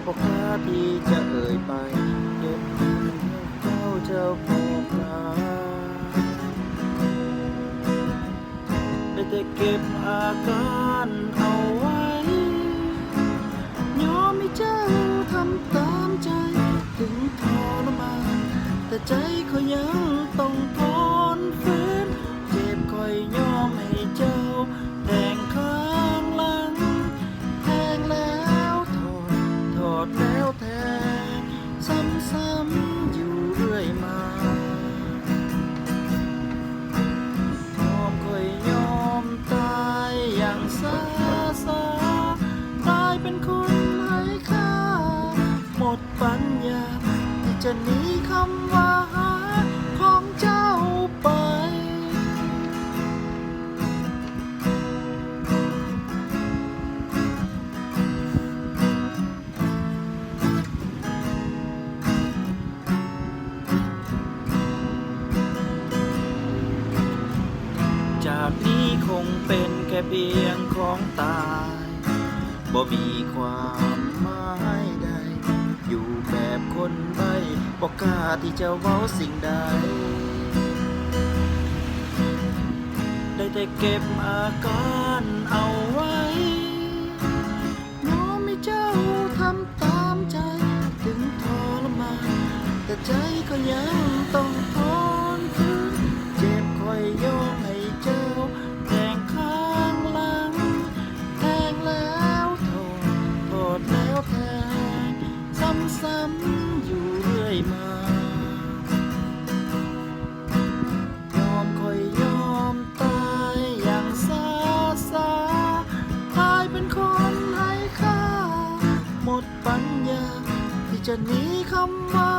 บอกกล้าที่จะเอ่ยไปเก็บเจ้าบอกลาได้แต่เก็บอาการเอาไว้ยอมให้เจ้าทำตามใจถึงทรมานแต่ใจเขายังต้องทนฝืนเจ็บคอยยอมให้เจ้าแทงข้างหลังแทงแล้วถอดแล้วแทงซ้ำๆอยู่เรื่อยมายอมคอยยอมตายอย่างซาตายเป็นคนไร้ค่าหมดปัญญาที่จะหนีคำว่าหาของเจ้าไปจากนี้คงเป็นแค่เพียงของตายบ่มีความหมายใดอยู่แบบคนใบ้บ่กล้าที่จะเว้าสิ่งใดได้แต่เก็บอาการเอาไว้น้องไม่เจ้าทำตามใจถึงทรมานแต่ใจก็ยังต้องทนฝืนเจ็บคอยยอมให้เจ้าแทงข้างหลังแทงแล้วถอดแล้วแทงซ้ำๆอยู่เรื่อยมายอมคอยยอมตายอย่างซาตายเป็นคนไร้ค่าหมดปัญญาที่จะหนีคำว่า